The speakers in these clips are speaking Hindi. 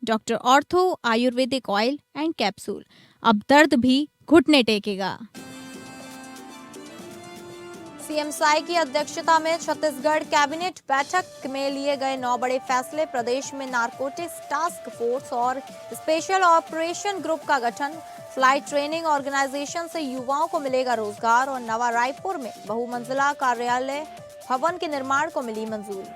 Doctor ortho Ayurvedic oil and capsule. अब दर्द भी घुटने टेकेगा। सीएम साई की अध्यक्षता में छत्तीसगढ़ कैबिनेट बैठक में लिए गए 9 बड़े फैसले। प्रदेश में नारकोटिक्स टास्क फोर्स और स्पेशल ऑपरेशन ग्रुप का गठन। फ्लाइट ट्रेनिंग ऑर्गेनाइजेशन से युवाओं को मिलेगा रोजगार और नवा रायपुर में बहुमंजिला कार्यालय भवन के निर्माण को मिली मंजूरी।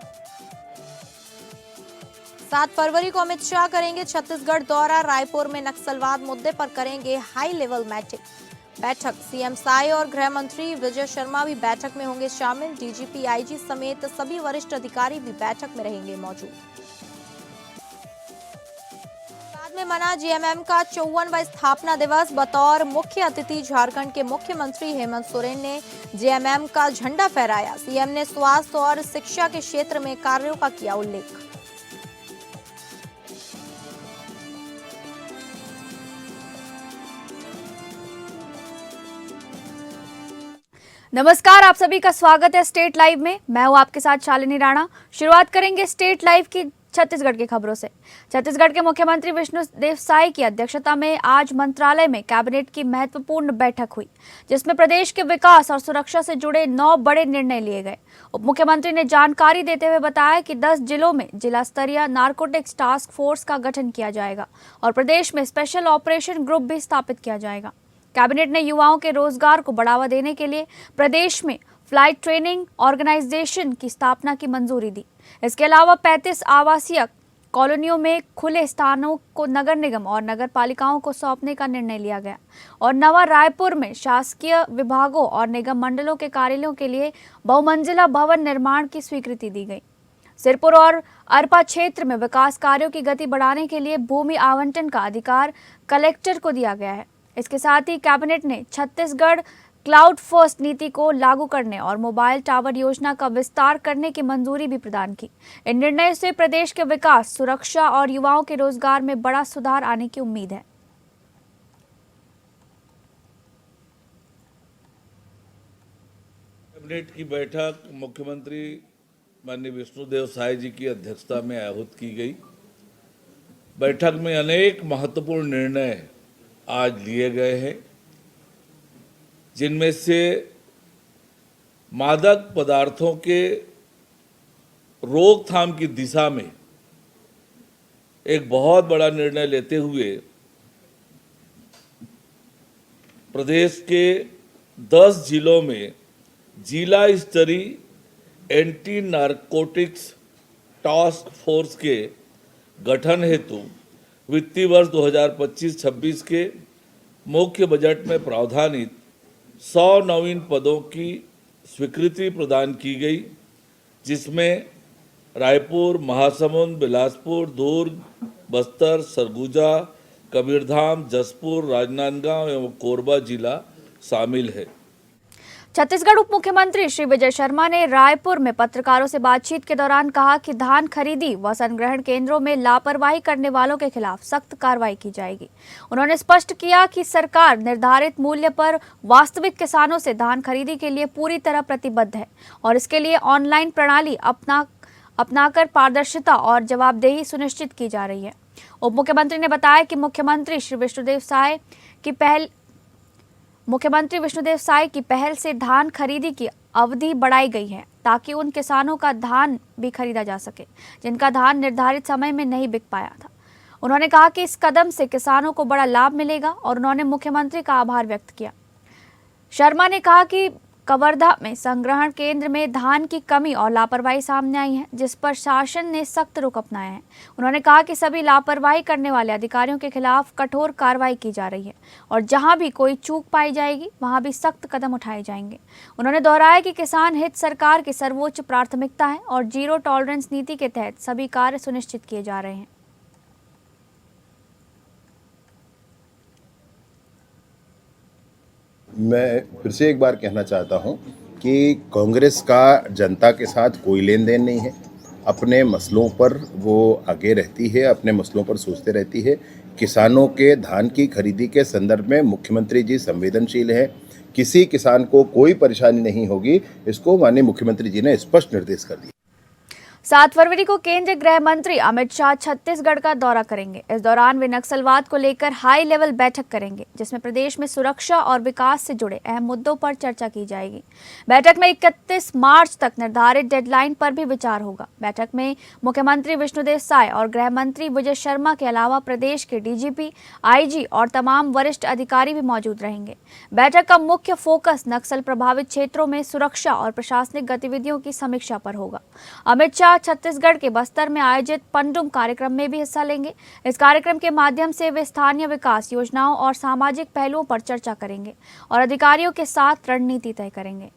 7 फरवरी को अमित शाह करेंगे छत्तीसगढ़ दौरा। रायपुर में नक्सलवाद मुद्दे पर करेंगे हाई लेवल बैठक। सीएम साई और गृह मंत्री विजय शर्मा भी बैठक में होंगे शामिल। डीजीपी आईजी समेत सभी वरिष्ठ अधिकारी भी बैठक में रहेंगे मौजूद। बाद में मना जीएमएम का 54वां स्थापना दिवस। बतौर मुख्य अतिथि झारखंड के मुख्यमंत्री हेमंत सोरेन ने जीएमएम का झंडा फहराया। सीएम ने स्वास्थ्य और शिक्षा के क्षेत्र में कार्यों का किया उल्लेख। नमस्कार, आप सभी का स्वागत है स्टेट लाइव में। मैं हूं आपके साथ शालिनी राणा। शुरुआत करेंगे स्टेट लाइव की छत्तीसगढ़ की खबरों से। छत्तीसगढ़ के मुख्यमंत्री विष्णुदेव साई की अध्यक्षता में आज मंत्रालय में कैबिनेट की महत्वपूर्ण बैठक हुई, जिसमें प्रदेश के विकास और सुरक्षा से जुड़े 9 बड़े निर्णय लिए गए। उप मुख्यमंत्री ने जानकारी देते हुए बताया कि 10 जिलों में जिला स्तरीय नारकोटिक्स टास्क फोर्स का गठन किया जाएगा और प्रदेश में स्पेशल ऑपरेशन ग्रुप भी स्थापित किया जाएगा। कैबिनेट ने युवाओं के रोजगार को बढ़ावा देने के लिए प्रदेश में फ्लाइट ट्रेनिंग ऑर्गेनाइजेशन की स्थापना की मंजूरी दी। इसके अलावा 35 आवासीय कॉलोनियों में खुले स्थानों को नगर निगम और नगर पालिकाओं को सौंपने का निर्णय लिया गया और नवा रायपुर में शासकीय विभागों और निगम मंडलों के कार्यालयों के लिए बहुमंजिला भवन निर्माण की स्वीकृति दी गई। सिरपुर और अरपा क्षेत्र में विकास कार्यों की गति बढ़ाने के लिए भूमि आवंटन का अधिकार कलेक्टर को दिया गया है। इसके साथ ही कैबिनेट ने छत्तीसगढ़ क्लाउड फर्स्ट नीति को लागू करने और मोबाइल टावर योजना का विस्तार करने की मंजूरी भी प्रदान की। इन निर्णय से प्रदेश के विकास, सुरक्षा और युवाओं के रोजगार में बड़ा सुधार आने की उम्मीद है। कैबिनेट की बैठक मुख्यमंत्री माननीय विष्णुदेव साई जी की अध्यक्षता में आहूत की गई। बैठक में अनेक महत्वपूर्ण निर्णय आज लिए गए हैं, जिनमें से मादक पदार्थों के रोकथाम की दिशा में एक बहुत बड़ा निर्णय लेते हुए प्रदेश के 10 जिलों में जिला स्तरीय एंटी नारकोटिक्स टास्क फोर्स के गठन हेतु वित्तीय वर्ष 2025-26 के मुख्य बजट में प्रावधानित 100 नवीन पदों की स्वीकृति प्रदान की गई, जिसमें रायपुर, महासमुंद, बिलासपुर, दुर्ग, बस्तर, सरगुजा, कबीरधाम, जसपुर, राजनांदगांव एवं कोरबा जिला शामिल है। छत्तीसगढ़ उप मुख्यमंत्री श्री विजय शर्मा ने रायपुर में पत्रकारों से बातचीत के दौरान कहा कि धान खरीदी व संग्रहण केंद्रों में लापरवाही करने वालों के खिलाफ सख्त कार्रवाई की जाएगी। उन्होंने स्पष्ट किया कि सरकार निर्धारित मूल्य पर वास्तविक किसानों से धान खरीदी के लिए पूरी तरह प्रतिबद्ध है और इसके लिए ऑनलाइन प्रणाली अपनाकर पारदर्शिता और जवाबदेही सुनिश्चित की जा रही है। उप मुख्यमंत्री ने बताया कि मुख्यमंत्री विष्णुदेव साई की पहल से धान खरीदी की अवधि बढ़ाई गई है, ताकि उन किसानों का धान भी खरीदा जा सके जिनका धान निर्धारित समय में नहीं बिक पाया था। उन्होंने कहा कि इस कदम से किसानों को बड़ा लाभ मिलेगा और उन्होंने मुख्यमंत्री का आभार व्यक्त किया। शर्मा ने कहा कि कवर्धा में संग्रहण केंद्र में धान की कमी और लापरवाही सामने आई है, जिस पर शासन ने सख्त रुख अपनाया है। उन्होंने कहा कि सभी लापरवाही करने वाले अधिकारियों के खिलाफ कठोर कार्रवाई की जा रही है और जहां भी कोई चूक पाई जाएगी वहां भी सख्त कदम उठाए जाएंगे। उन्होंने दोहराया कि किसान हित सरकार की सर्वोच्च प्राथमिकता है और जीरो टॉलरेंस नीति के तहत सभी कार्य सुनिश्चित किए जा रहे हैं। मैं फिर से एक बार कहना चाहता हूं कि कांग्रेस का जनता के साथ कोई लेन देन नहीं है। अपने मसलों पर वो आगे रहती है, अपने मसलों पर सोचते रहती है। किसानों के धान की खरीदी के संदर्भ में मुख्यमंत्री जी संवेदनशील हैं। किसी किसान को कोई परेशानी नहीं होगी, इसको माननीय मुख्यमंत्री जी ने स्पष्ट निर्देश कर दिया। 7 फरवरी को केंद्रीय गृह मंत्री अमित शाह छत्तीसगढ़ का दौरा करेंगे। इस दौरान वे नक्सलवाद को लेकर हाई लेवल बैठक करेंगे, जिसमें प्रदेश में सुरक्षा और विकास से जुड़े अहम मुद्दों पर चर्चा की जाएगी। बैठक में 31 मार्च तक निर्धारित डेडलाइन पर भी विचार होगा। बैठक में मुख्यमंत्री विष्णुदेव साय और गृह मंत्री विजय शर्मा के अलावा प्रदेश के डीजीपी, आईजी और तमाम वरिष्ठ अधिकारी भी मौजूद रहेंगे। बैठक का मुख्य फोकस नक्सल प्रभावित क्षेत्रों में सुरक्षा और प्रशासनिक गतिविधियों की समीक्षा पर होगा। अमित शाह छत्तीसगढ़ के बस्तर में आयोजित पंडुम कार्यक्रम में भी हिस्सा लेंगे। इस कार्यक्रम के माध्यम से वे स्थानीय विकास योजनाओं और सामाजिक पहलुओं पर चर्चा करेंगे और अधिकारियों के साथ रणनीति तय करेंगे।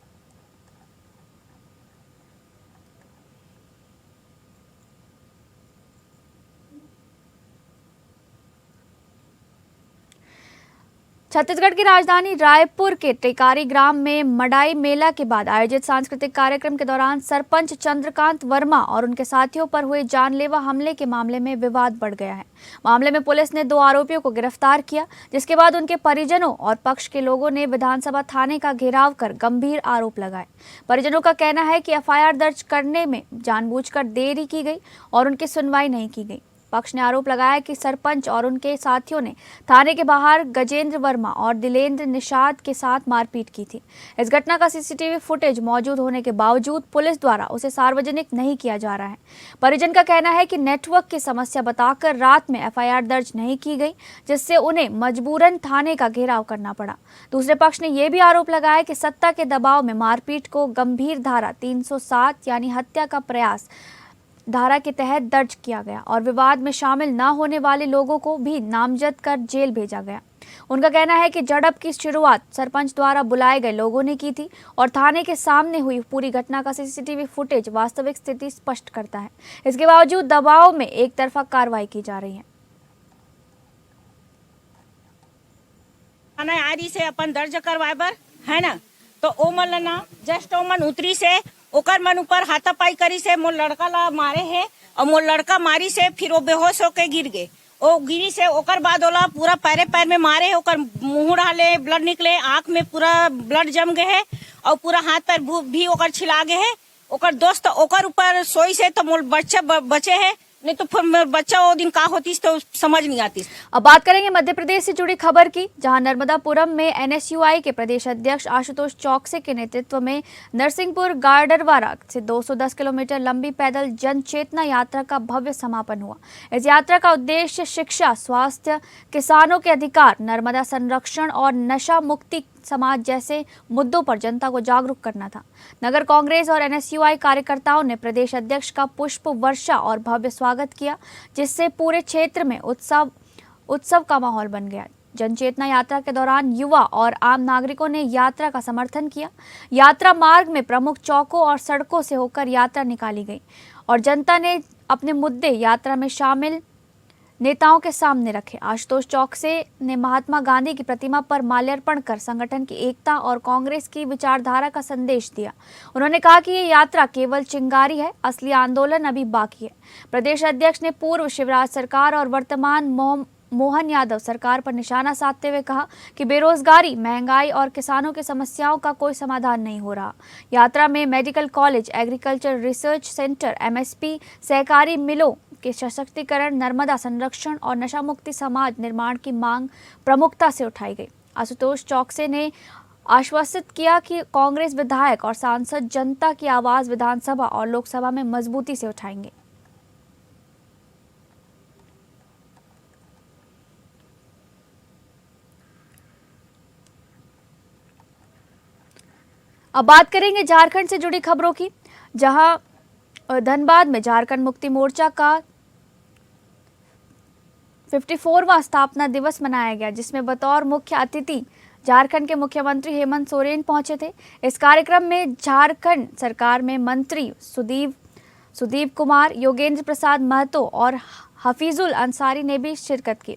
छत्तीसगढ़ की राजधानी रायपुर के टेकारी ग्राम में मडाई मेला के बाद आयोजित सांस्कृतिक कार्यक्रम के दौरान सरपंच चंद्रकांत वर्मा और उनके साथियों पर हुए जानलेवा हमले के मामले में विवाद बढ़ गया है। मामले में पुलिस ने 2 आरोपियों को गिरफ्तार किया, जिसके बाद उनके परिजनों और पक्ष के लोगों ने विधानसभा थाने का घेराव कर गंभीर आरोप लगाए। परिजनों का कहना है कि एफआईआर दर्ज करने में जानबूझकर देरी की गई और उनकी सुनवाई नहीं की गई। पक्ष ने आरोप लगाया कि सरपंच और उनके साथियों ने थाने के बाहर गजेंद्र वर्मा और दिलेंद्र निषाद के साथ मारपीट की थी। इस घटना का सीसीटीवी फुटेज मौजूद होने के बावजूद पुलिस द्वारा उसे सार्वजनिक नहीं किया जा रहा है। परिजन का कहना है कि नेटवर्क की समस्या बताकर रात में एफआईआर दर्ज नहीं की गई, जिससे उन्हें मजबूरन थाने का घेराव करना पड़ा। दूसरे पक्ष ने यह भी आरोप लगाया कि सत्ता के दबाव में मारपीट को गंभीर धारा 307 यानी हत्या का प्रयास धारा के तहत दर्ज किया गया और विवाद में शामिल न होने वाले लोगों को भी नामजद कर जेल भेजा गया। उनका कहना है कि झड़प की शुरुआत सरपंच द्वारा बुलाए गए लोगों ने की थी और थाने के सामने हुई पूरी घटना का सीसीटीवी फुटेज वास्तविक स्थिति स्पष्ट करता है। इसके बावजूद दबाव में एक तरफा कार्रवाई की जा रही है। आरी से अपन दर्ज करवाए बर है ना, तो ओ मन ना जस्ट ओ मन उतरी से ओकर मन ऊपर हाथापाई करी से मोर लड़का ला मारे है और मोर लड़का मारी से फिर वो बेहोश होके गिर गए। ओ गिरी से ओकर बाद ओला पूरा पैर में मारे, ओकर मुंह डाले ब्लड निकले, आंख में पूरा ब्लड जम गए है और पूरा हाथ पैर भी ओकर छिला गए है। ओकर दोस्त ओकर ऊपर सोई से तो मोर बच्चा बचे है, नहीं तो फिर बच्चा वो दिन का होती तो समझ नहीं आती। अब बात करेंगे मध्य प्रदेश से जुड़ी खबर की, जहां नर्मदापुरम में एनएसयूआई के प्रदेश अध्यक्ष आशुतोष चौकसे के नेतृत्व में नरसिंहपुर गाडरवारा से 210 किलोमीटर लंबी पैदल जन चेतना यात्रा का भव्य समापन हुआ। इस यात्रा का उद्देश्य शिक्षा, स्वास्थ्य, किसानों के अधिकार, नर्मदा संरक्षण और नशा मुक्ति समाज जैसे मुद्दों पर जनता को जागरूक करना था। नगर कांग्रेस और एनएसयूआई कार्यकर्ताओं ने प्रदेश अध्यक्ष का पुष्प वर्षा और भव्य स्वागत किया, जिससे पूरे क्षेत्र में उत्सव का माहौल बन गया। जनचेतना यात्रा के दौरान युवा और आम नागरिकों ने यात्रा का समर्थन किया। यात्रा मार्ग में प्रमुख चौकों और सड़कों से होकर यात्रा निकाली गई और जनता ने अपने मुद्दे यात्रा में शामिल नेताओं के सामने रखे। आशुतोष चौकसे ने महात्मा गांधी की प्रतिमा पर माल्यार्पण कर संगठन की एकता और कांग्रेस की विचारधारा का संदेश दिया। उन्होंने कहा कि ये यात्रा केवल चिंगारी है, असली आंदोलन अभी बाकी है। प्रदेश अध्यक्ष ने पूर्व शिवराज सरकार और वर्तमान मोहन यादव सरकार पर निशाना साधते हुए कहा कि बेरोजगारी, महंगाई और किसानों की समस्याओं का कोई समाधान नहीं हो रहा। यात्रा में medical college, agriculture research centre, MSP, सहकारी मिलों के सशक्तिकरण, नर्मदा संरक्षण और नशा मुक्ति समाज निर्माण की मांग प्रमुखता से उठाई गई। आशुतोष चौकसे ने आश्वासित किया कि कांग्रेस विधायक और सांसद जनता की आवाज विधानसभा और लोकसभा में मजबूती से उठाएंगे। अब बात करेंगे झारखंड से जुड़ी खबरों की, जहां धनबाद में झारखंड मुक्ति मोर्चा का 54वां स्थापना दिवस मनाया गया, जिसमें बतौर मुख्य अतिथि झारखंड के मुख्यमंत्री हेमंत सोरेन पहुंचे थे। इस कार्यक्रम में झारखंड सरकार में मंत्री सुदीप कुमार, योगेंद्र प्रसाद महतो और हफीजुल अंसारी ने भी शिरकत की।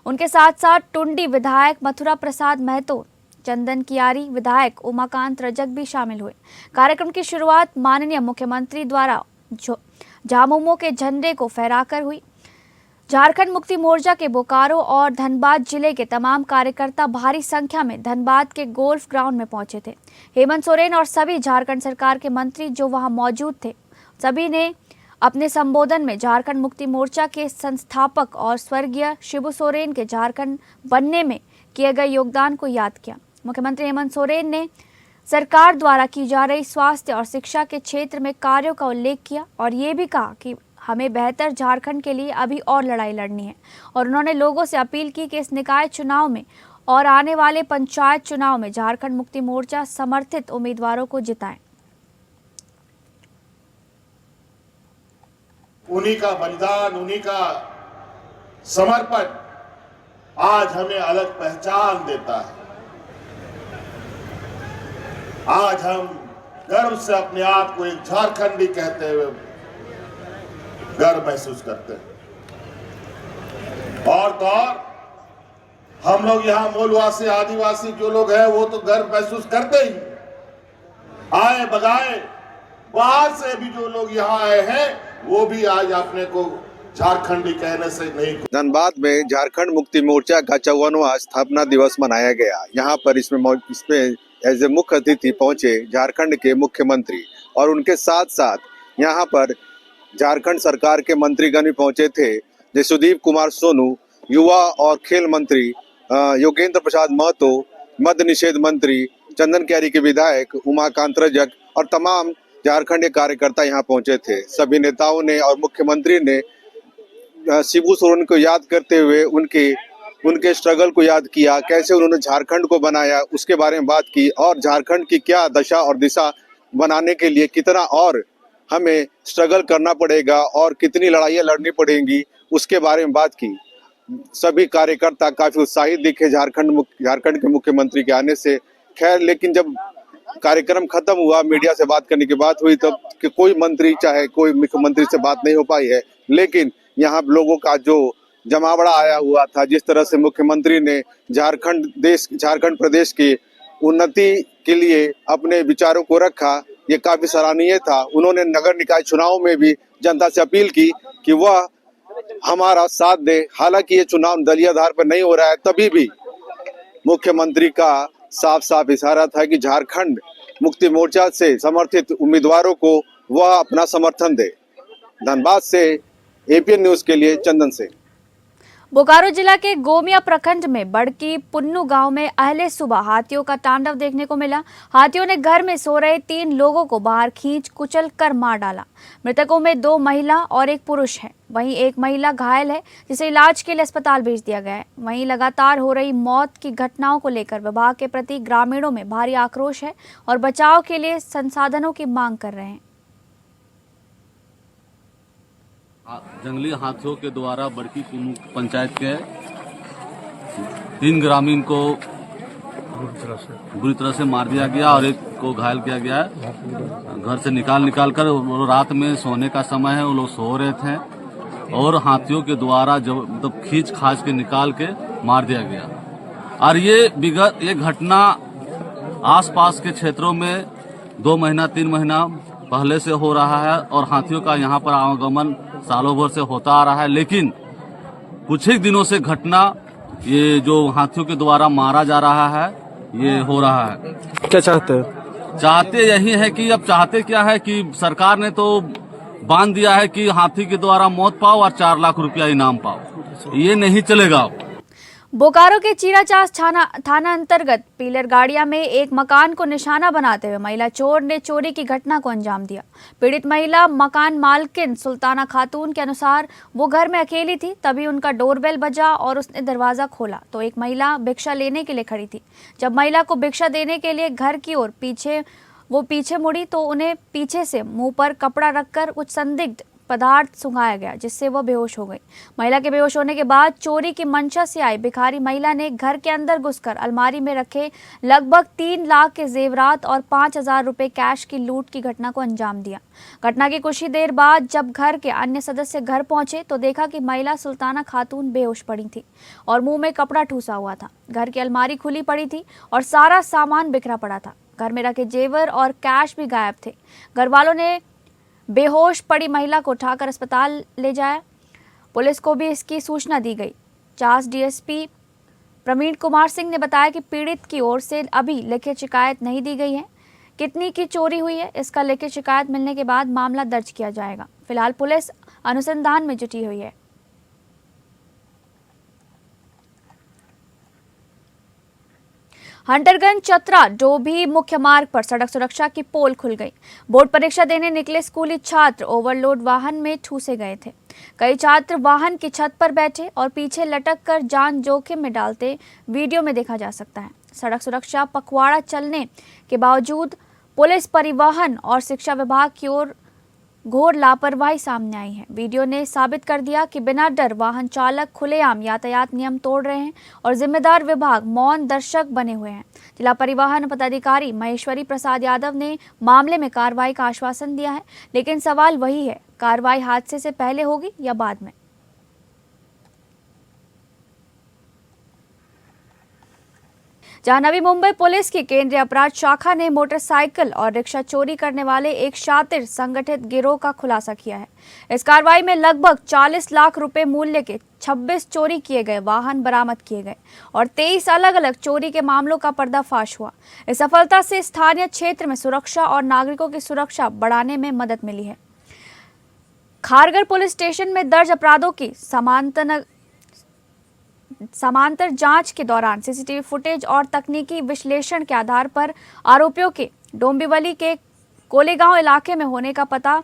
उनके साथ साथ टुंडी विधायक मथुरा प्रसाद महतो, चंदन कियारी विधायक, उमाकांत रजक भी शामिल हुए। कार्यक्रम की शुरुआत माननीय मुख्यमंत्री द्वारा झामुमो के झंडे को फहराकर हुई। झारखंड मुक्ति मोर्चा के बोकारो और धनबाद जिले के तमाम कार्यकर्ता भारी संख्या में धनबाद के गोल्फ ग्राउंड में पहुंचे थे। हेमंत सोरेन और सभी झारखंड सरकार के मंत्री जो वहां मौजूद थे, सभी ने अपने संबोधन में झारखंड मुक्ति मोर्चा के संस्थापक और स्वर्गीय शिबू सोरेन के झारखंड बनने में किए गए योगदान को याद किया। मुख्यमंत्री हेमंत सोरेन ने सरकार द्वारा की जा रही स्वास्थ्य और शिक्षा के क्षेत्र में कार्यों का उल्लेख किया और ये भी कहा कि हमें बेहतर झारखंड के लिए अभी और लड़ाई लड़नी है। और उन्होंने लोगों से अपील की कि इस निकाय चुनाव में और आने वाले पंचायत चुनाव में झारखंड मुक्ति मोर्चा समर्थित उम्मीदवारों को जिताएं। उन्हीं का बलिदान, उन्हीं का समर्पण आज हमें अलग पहचान देता है। आज हम गर्व से अपने आप को एक झारखंडी कहते हुए गर्व महसूस करते हैं। और तो और हम लोग यहाँ मूलवासी आदिवासी जो लोग हैं वो तो गर्व महसूस करते ही, आए बगाए बाहर से भी जो लोग यहाँ आए हैं वो भी आज अपने को झारखंडी कहने से नहीं। धनबाद में झारखंड मुक्ति मोर्चा का 54वां स्थापना दिवस मनाया गया। यहाँ पर इसमें एज ए मुख्य अतिथि पहुंचे झारखंड के मुख्यमंत्री और उनके साथ साथ यहाँ पर झारखंड सरकार के मंत्रीगण भी पहुंचे थे, जैसे सुदीप कुमार सोनू, युवा और खेल मंत्री योगेंद्र प्रसाद महतो, मद्य निषेध मंत्री, चंदन क्यारी के विधायक उमाकांत रजक और तमाम झारखंड के कार्यकर्ता यहाँ पहुंचे थे। सभी नेताओं ने और मुख्यमंत्री ने शिबू सोरेन को याद करते हुए उनके स्ट्रगल को याद किया, कैसे उन्होंने झारखंड को बनाया उसके बारे में बात की और झारखंड की क्या दशा और दिशा बनाने के लिए कितना और हमें स्ट्रगल करना पड़ेगा और कितनी लड़ाइयाँ लड़नी पड़ेंगी उसके बारे में बात की। सभी कार्यकर्ता काफी उत्साहित दिखे झारखंड के मुख्यमंत्री के आने से। खैर, लेकिन जब कार्यक्रम खत्म हुआ, मीडिया से बात करने की बात हुई, तब कि कोई मंत्री चाहे कोई मुख्यमंत्री से बात नहीं हो पाई है। लेकिन यहाँ लोगों का जो जमावड़ा आया हुआ था, जिस तरह से मुख्यमंत्री ने झारखंड प्रदेश की उन्नति के लिए अपने विचारों को रखा, ये काफी सराहनीय था। उन्होंने नगर निकाय चुनाव में भी जनता से अपील की कि वह हमारा साथ दे। हालांकि ये चुनाव दलीय आधार पर नहीं हो रहा है, तभी भी मुख्यमंत्री का साफ साफ इशारा था कि झारखंड मुक्ति मोर्चा से समर्थित उम्मीदवारों को वह अपना समर्थन दे। धनबाद से एपीएन न्यूज के लिए चंदन सिंह। बोकारो जिला के गोमिया प्रखंड में बड़की पुन्नू गांव में अहले सुबह हाथियों का तांडव देखने को मिला। हाथियों ने घर में सो रहे 3 लोगों को बाहर खींच कुचल कर मार डाला। मृतकों में 2 महिला और 1 पुरुष है। वहीं एक महिला घायल है, जिसे इलाज के लिए अस्पताल भेज दिया गया है। वहीं लगातार हो रही मौत की घटनाओं को लेकर विभाग के प्रति ग्रामीणों में भारी आक्रोश है और बचाव के लिए संसाधनों की मांग कर रहे हैं। जंगली हाथियों के द्वारा बड़की पुन्नू पंचायत के 3 ग्रामीण को बुरी तरह से मार दिया गया और 1 को घायल किया गया है। घर से निकाल कर रात में सोने का समय है, वो लोग सो रहे थे और हाथियों के द्वारा जब मतलब खींच खाच के निकाल के मार दिया गया। और ये घटना आसपास के क्षेत्रों में 2 महीना 3 महीना पहले से हो रहा है और हाथियों का यहाँ पर आवागमन सालों भर से होता आ रहा है। लेकिन कुछ ही दिनों से घटना ये जो हाथियों के द्वारा मारा जा रहा है ये हो रहा है। क्या चाहते यही है कि अब चाहते क्या है कि सरकार ने तो बांध दिया है कि हाथी के द्वारा मौत पाओ और 4 लाख रुपया इनाम पाओ, ये नहीं चलेगा। बोकारो के चीराचास थाना अंतर्गत पीलर गाड़िया में एक मकान को निशाना बनाते हुए महिला चोर ने चोरी की घटना को अंजाम दिया। पीड़ित महिला मकान मालकिन सुल्ताना खातून के अनुसार वो घर में अकेली थी, तभी उनका डोरबेल बजा और उसने दरवाजा खोला तो एक महिला भिक्षा लेने के लिए खड़ी थी। जब महिला को भिक्षा देने के लिए घर की ओर पीछे मुड़ी तो उन्हें पीछे से मुंह पर कपड़ा रखकर कुछ संदिग्ध पदार्थ सुंघाया गया, जिससे वह बेहोश हो गई। महिला के बेहोश होने के बाद चोरी की मंशा से आई भिखारी महिला ने घर के अंदर घुसकर अलमारी में रखे लगभग 3 लाख के जेवरात और 5,000 रुपए कैश की लूट की घटना को अंजाम दिया। घटना की कुछ ही देर बाद जब घर के अन्य सदस्य घर पहुंचे तो देखा कि महिला सुल्ताना खातून बेहोश पड़ी थी और मुंह में कपड़ा ठूसा हुआ था। घर की अलमारी खुली पड़ी थी और सारा सामान बिखरा पड़ा था। घर में रखे जेवर और कैश भी गायब थे। घर वालों ने बेहोश पड़ी महिला को उठाकर अस्पताल ले जाया। पुलिस को भी इसकी सूचना दी गई। चास डीएसपी प्रवीण कुमार सिंह ने बताया कि पीड़ित की ओर से अभी लिखित शिकायत नहीं दी गई है। कितनी की चोरी हुई है इसका लिखित शिकायत मिलने के बाद मामला दर्ज किया जाएगा। फिलहाल पुलिस अनुसंधान में जुटी हुई है। हंटरगंज चतरा डोभी मुख्य मार्ग पर सड़क सुरक्षा की पोल खुल गई। बोर्ड परीक्षा देने निकले स्कूली छात्र ओवरलोड वाहन में ठूसे गए थे। कई छात्र वाहन की छत पर बैठे और पीछे लटक कर जान जोखिम में डालते वीडियो में देखा जा सकता है। सड़क सुरक्षा पखवाड़ा चलने के बावजूद पुलिस, परिवहन और शिक्षा विभाग की ओर घोर लापरवाही सामने आई है। वीडियो ने साबित कर दिया कि बिना डर वाहन चालक खुलेआम यातायात नियम तोड़ रहे हैं और जिम्मेदार विभाग मौन दर्शक बने हुए हैं। जिला परिवहन पदाधिकारी महेश्वरी प्रसाद यादव ने मामले में कार्रवाई का आश्वासन दिया है, लेकिन सवाल वही है, कार्रवाई हादसे से पहले होगी या बाद में। जहां नवी मुंबई पुलिस की केंद्रीय अपराध शाखा ने मोटरसाइकिल और रिक्शा चोरी करने वाले एक शातिर संगठित गिरोह का खुलासा किया है। इस कार्रवाई में लगभग 40 लाख रुपए मूल्य के 26 चोरी किए गए वाहन बरामद किए गए और 23 अलग अलग चोरी के मामलों का पर्दाफाश हुआ। इस सफलता से स्थानीय क्षेत्र में सुरक्षा और नागरिकों की सुरक्षा बढ़ाने में मदद मिली है। खारगर पुलिस स्टेशन में दर्ज अपराधों की समांतर जांच के दौरान सीसीटीवी फुटेज और तकनीकी विश्लेषण के आधार पर आरोपियों के डोंबिवली के कोलेगांव इलाके में होने का पता।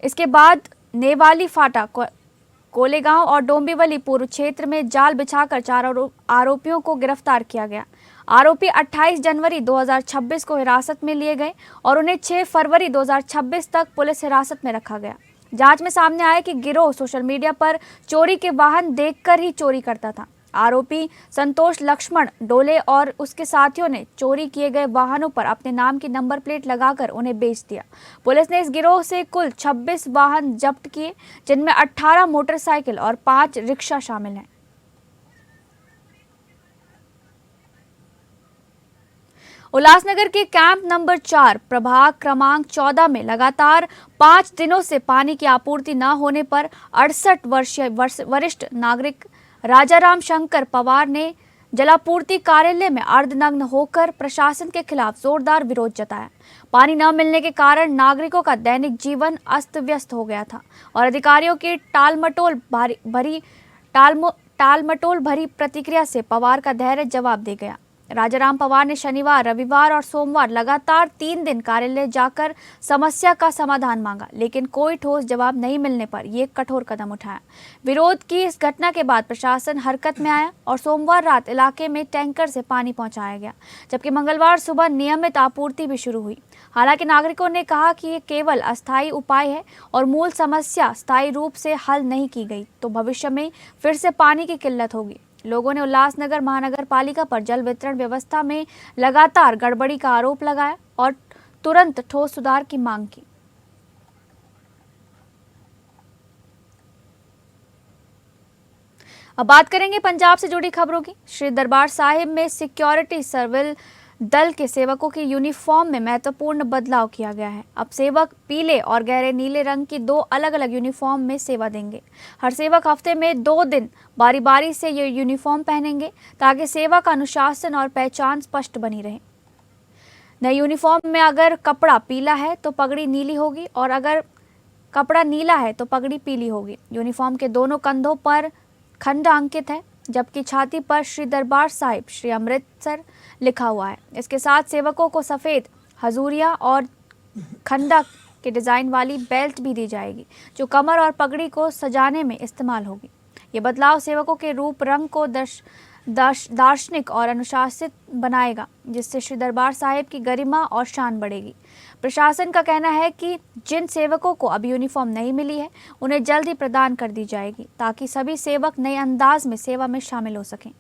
इसके बाद नेवाली फाटा, कोलेगांव और डोंबिवली पूर्व क्षेत्र में जाल बिछाकर 4 आरोपियों को गिरफ्तार किया गया। आरोपी 28 जनवरी 2026 को हिरासत में लिए गए और उन्हें 6 फरवरी 2026 तक पुलिस हिरासत में रखा गया। जांच में सामने आया कि गिरोह सोशल मीडिया पर चोरी के वाहन देखकर ही चोरी करता था। आरोपी संतोष लक्ष्मण डोले और उसके साथियों ने चोरी किए गए वाहनों पर अपने नाम की नंबर प्लेट लगाकर उन्हें बेच दिया। पुलिस ने इस गिरोह से कुल 26 वाहन जब्त किए, जिनमें 18 मोटरसाइकिल और 5 रिक्शा शामिल हैं। उल्लासनगर के कैंप नंबर 4 प्रभाग क्रमांक 14 में लगातार 5 दिनों से पानी की आपूर्ति न होने पर 68 वर्षीय वरिष्ठ नागरिक राजाराम शंकर पवार ने जलापूर्ति कार्यालय में अर्धनग्न होकर प्रशासन के खिलाफ जोरदार विरोध जताया। पानी न मिलने के कारण नागरिकों का दैनिक जीवन अस्त व्यस्त हो गया था और अधिकारियों की टालमटोल भरी प्रतिक्रिया से पवार का धैर्य जवाब दे गया। राजाराम पवार ने शनिवार, रविवार और सोमवार लगातार 3 दिन कार्यालय जाकर समस्या का समाधान मांगा, लेकिन कोई ठोस जवाब नहीं मिलने पर ये कठोर कदम उठाया। विरोध की इस घटना के बाद प्रशासन हरकत में आया और सोमवार रात इलाके में टैंकर से पानी पहुंचाया गया, जबकि मंगलवार सुबह नियमित आपूर्ति भी शुरू हुई। हालांकि नागरिकों ने कहा कि ये केवल अस्थायी उपाय है और मूल समस्या स्थायी रूप से हल नहीं की गई तो भविष्य में फिर से पानी की किल्लत होगी। लोगों ने उल्लासनगर महानगर पालिका पर जल वितरण व्यवस्था में लगातार गड़बड़ी का आरोप लगाया और तुरंत ठोस सुधार की मांग की। अब बात करेंगे पंजाब से जुड़ी खबरों की। श्री दरबार साहिब में सिक्योरिटी सर्विल दल के सेवकों की यूनिफॉर्म में महत्वपूर्ण बदलाव किया गया है। अब सेवक पीले और गहरे नीले रंग की 2 अलग अलग यूनिफॉर्म में सेवा देंगे। हर सेवक हफ्ते में 2 दिन बारी बारी से ये यूनिफॉर्म पहनेंगे ताकि सेवा का अनुशासन और पहचान स्पष्ट बनी रहे। नई यूनिफॉर्म में अगर कपड़ा पीला है तो पगड़ी नीली होगी और अगर कपड़ा नीला है तो पगड़ी पीली होगी। यूनिफॉर्म के दोनों कंधों पर खंड अंकित है, जबकि छाती पर श्री दरबार साहिब श्री अमृतसर लिखा हुआ है। इसके साथ सेवकों को सफ़ेद हजूरिया और खंडा के डिज़ाइन वाली बेल्ट भी दी जाएगी, जो कमर और पगड़ी को सजाने में इस्तेमाल होगी। ये बदलाव सेवकों के रूप रंग को दार्शनिक और अनुशासित बनाएगा, जिससे श्री दरबार साहिब की गरिमा और शान बढ़ेगी। प्रशासन का कहना है कि जिन सेवकों को अब यूनिफॉर्म नहीं मिली है, उन्हें जल्द ही प्रदान कर दी जाएगी ताकि सभी सेवक नए अंदाज में सेवा में शामिल हो सकें।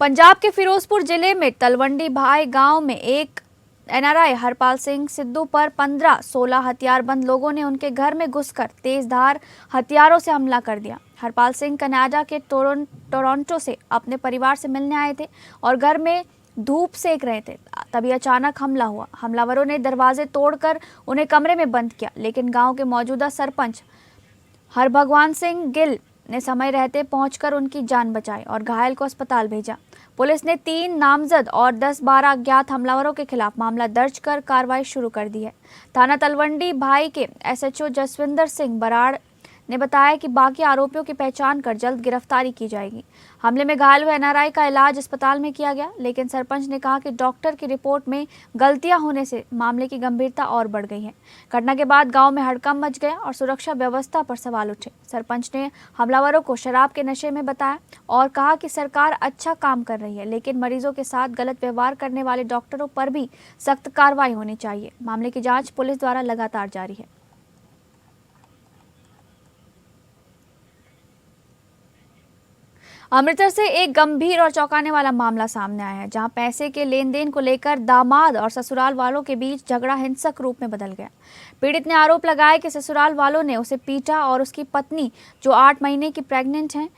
पंजाब के फिरोजपुर जिले में तलवंडी भाई गांव में एक एनआरआई हरपाल सिंह सिद्धू पर 15-16 हथियारबंद लोगों ने उनके घर में घुसकर तेजधार हथियारों से हमला कर दिया। हरपाल सिंह कनाडा के टोरंटो से अपने परिवार से मिलने आए थे और घर में धूप सेक रहे थे, तभी अचानक हमला हुआ। हमलावरों ने दरवाजे तोड़कर उन्हें कमरे में बंद किया, लेकिन गांव के मौजूदा सरपंच हरभगवान सिंह गिल ने समय रहते पहुंचकर उनकी जान बचाई और घायल को अस्पताल भेजा। पुलिस ने 3 नामजद और 10-12 अज्ञात हमलावरों के खिलाफ मामला दर्ज कर कार्रवाई शुरू कर दी है। थाना तलवंडी भाई के एसएचओ जसविंदर सिंह बराड़ ने बताया कि बाकी आरोपियों की पहचान कर जल्द गिरफ्तारी की जाएगी। हमले में घायल हुए एनआरआई का इलाज अस्पताल में किया गया, लेकिन सरपंच ने कहा कि डॉक्टर की रिपोर्ट में गलतियां होने से मामले की गंभीरता और बढ़ गई है। घटना के बाद गांव में हड़कंप मच गया और सुरक्षा व्यवस्था पर सवाल उठे। सरपंच ने हमलावरों को शराब के नशे में बताया और कहा कि सरकार अच्छा काम कर रही है, लेकिन मरीजों के साथ गलत व्यवहार करने वाले डॉक्टरों पर भी सख्त कार्रवाई होनी चाहिए। मामले की जाँच पुलिस द्वारा लगातार जारी है। अमृतसर से एक गंभीर और चौंकाने वाला मामला सामने आया है, जहां पैसे के लेन देन को लेकर दामाद और ससुराल वालों के बीच झगड़ा हिंसक रूप में बदल गया। पीड़ित ने आरोप लगाया कि ससुराल वालों ने उसे पीटा और उसकी पत्नी, जो 8 महीने की प्रेग्नेंट हैं,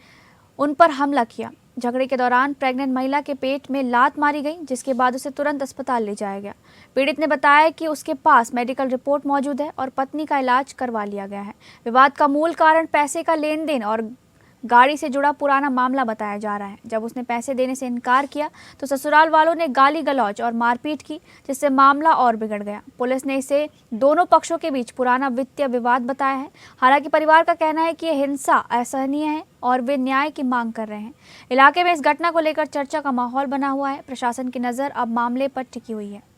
उन पर हमला किया। झगड़े के दौरान प्रेग्नेंट महिला के पेट में लात मारी गई, जिसके बाद उसे तुरंत अस्पताल ले जाया गया। पीड़ित ने बताया कि उसके पास मेडिकल रिपोर्ट मौजूद है और पत्नी का इलाज करवा लिया गया है। विवाद का मूल कारण पैसे का लेन देन और गाड़ी से जुड़ा पुराना मामला बताया जा रहा है। जब उसने पैसे देने से इनकार किया तो ससुराल वालों ने गाली गलौज और मारपीट की, जिससे मामला और बिगड़ गया। पुलिस ने इसे दोनों पक्षों के बीच पुराना वित्तीय विवाद बताया है। हालांकि परिवार का कहना है कि यह हिंसा असहनीय है और वे न्याय की मांग कर रहे हैं। इलाके में इस घटना को लेकर चर्चा का माहौल बना हुआ है। प्रशासन की नजर अब मामले पर टिकी हुई है।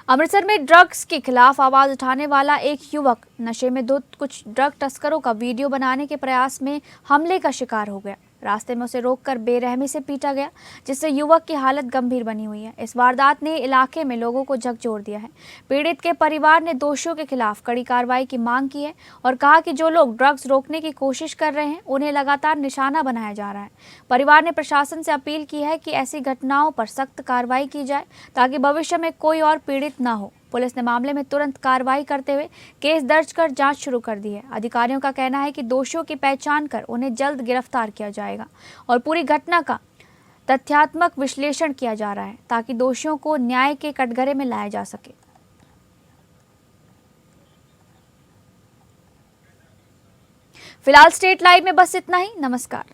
अमृतसर में ड्रग्स के खिलाफ आवाज उठाने वाला एक युवक नशे में धुत कुछ ड्रग तस्करों का वीडियो बनाने के प्रयास में हमले का शिकार हो गया। रास्ते में उसे रोककर बेरहमी से पीटा गया, जिससे युवक की हालत गंभीर बनी हुई है। इस वारदात ने इलाके में लोगों को झकझोर दिया है। पीड़ित के परिवार ने दोषियों के खिलाफ कड़ी कार्रवाई की मांग की है और कहा कि जो लोग ड्रग्स रोकने की कोशिश कर रहे हैं, उन्हें लगातार निशाना बनाया जा रहा है। परिवार ने प्रशासन से अपील की है कि ऐसी घटनाओं पर सख्त कार्रवाई की जाए, ताकि भविष्य में कोई और पीड़ित न हो। पुलिस ने मामले में तुरंत कार्रवाई करते हुए केस दर्ज कर जांच शुरू कर दी है। अधिकारियों का कहना है कि दोषियों की पहचान कर उन्हें जल्द गिरफ्तार किया जाएगा और पूरी घटना का तथ्यात्मक विश्लेषण किया जा रहा है, ताकि दोषियों को न्याय के कटघरे में लाया जा सके। फिलहाल स्टेट लाइव में बस इतना ही। नमस्कार।